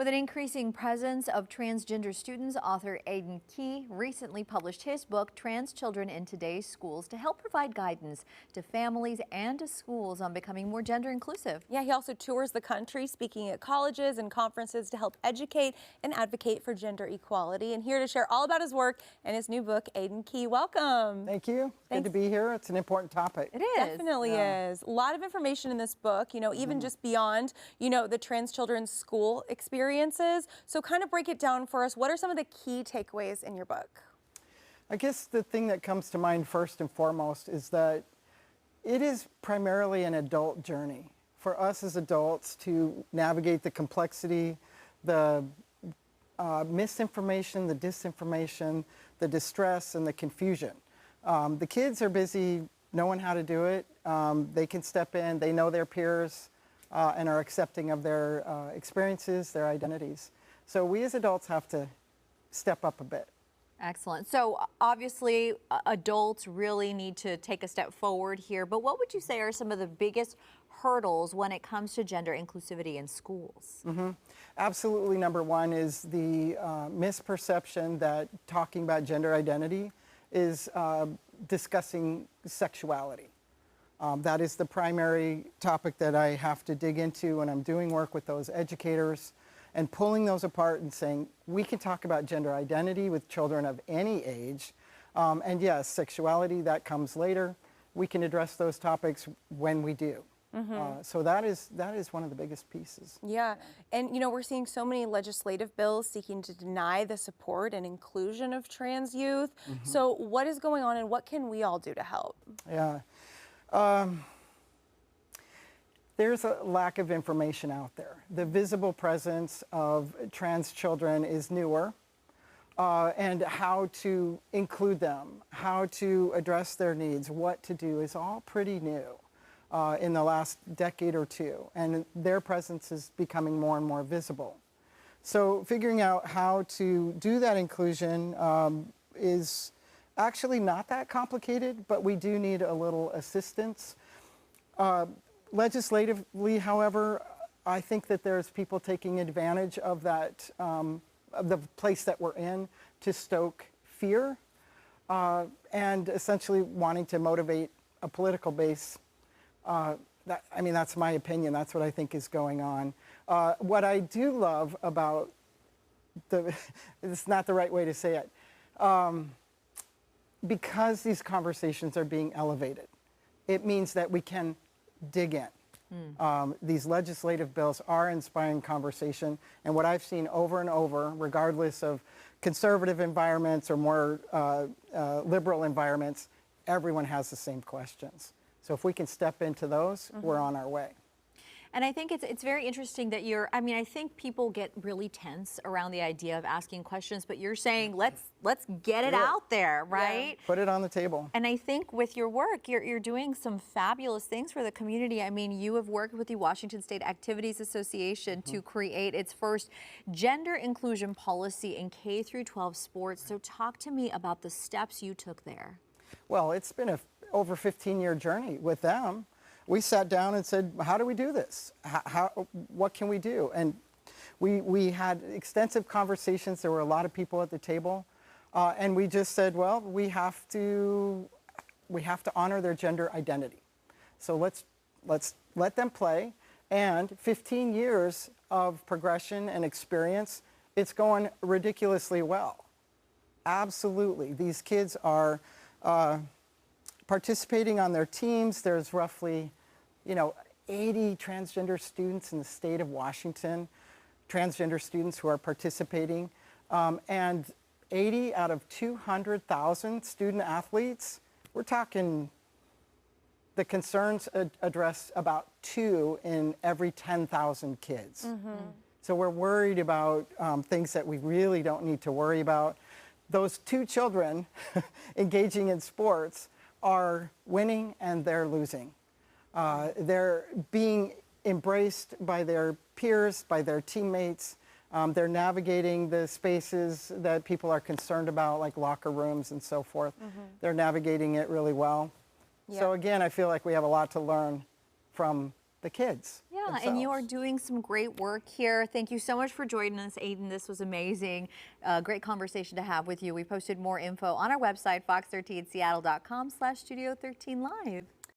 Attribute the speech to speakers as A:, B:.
A: With an increasing presence of transgender students, author Aidan Key recently published his book, Trans Children in Today's Schools, to help provide guidance to families and to schools on becoming more gender inclusive.
B: Yeah, he also tours the country, speaking at colleges and conferences to help educate and advocate for gender equality. And here to share all about his work and his new book, Aidan Key. Welcome.
C: Thank you.
B: Thanks.
C: Good to be here. It's an important topic.
A: It is.
B: Definitely is. A lot of information in this book, even just beyond, the trans children's school experiences. So kind of break it down for us. What are some of the key takeaways in your book?
C: I guess the thing that comes to mind first and foremost is that it is primarily an adult journey for us as adults to navigate the complexity, the misinformation, the disinformation, the distress, and the confusion. The kids are busy knowing how to do it. They can step in, they know their peers, and are accepting of their experiences, their identities. So we as adults have to step up a bit.
A: Excellent. So obviously adults really need to take a step forward here, but what would you say are some of the biggest hurdles when it comes to gender inclusivity in schools?
C: Absolutely, number one is the misperception that talking about gender identity is discussing sexuality. That is the primary topic that I have to dig into when I'm doing work with those educators and pulling those apart and saying, we can talk about gender identity with children of any age. And yes, sexuality, that comes later. We can address those topics when we do. So that is one of the biggest pieces.
B: Yeah, and we're seeing so many legislative bills seeking to deny the support and inclusion of trans youth. So what is going on and what can we all do to help?
C: Yeah. There's a lack of information out there. The visible presence of trans children is newer, and how to include them, how to address their needs, what to do is all pretty new in the last decade or two, and their presence is becoming more and more visible. So figuring out how to do that inclusion is actually not that complicated, but we do need a little assistance. Legislatively, however, I think that there's people taking advantage of that, of the place that we're in to stoke fear and essentially wanting to motivate a political base. That's my opinion. That's what I think is going on. What I do love about it's not the right way to say it, because these conversations are being elevated, it means that we can dig in. These legislative bills are inspiring conversation, and what I've seen over and over, regardless of conservative environments or more liberal environments, everyone has the same questions. So if we can step into those, we're on our way.
A: And I think it's very interesting that I think people get really tense around the idea of asking questions, but you're saying let's get it out there, right?
C: Yeah. Put it on the table.
A: And I think with your work, you're doing some fabulous things for the community. I mean, you have worked with the Washington State Activities Association to create its first gender inclusion policy in K through 12 sports. So talk to me about the steps you took there.
C: Well, it's been over 15-year journey with them. We sat down and said, how do we do this? What can we do? And we had extensive conversations. There were a lot of people at the table. And we just said, well, we have to honor their gender identity. So let's let them play. And 15 years of progression and experience, it's going ridiculously well. Absolutely. These kids are participating on their teams. There's roughly 80 transgender students in the state of Washington, transgender students who are participating, and 80 out of 200,000 student athletes. We're talking the concerns address about 2 in every 10,000 kids. So we're worried about things that we really don't need to worry about. Those 2 children engaging in sports are winning and they're losing. They're being embraced by their peers, by their teammates. They're navigating the spaces that people are concerned about, like locker rooms and so forth. They're navigating it really well. Yeah. So again, I feel like we have a lot to learn from the kids.
A: Yeah. Yeah, and you are doing some great work here. Thank you so much for joining us, Aidan. This was amazing. Great conversation to have with you. We posted more info on our website, fox13seattle.com/studio13live.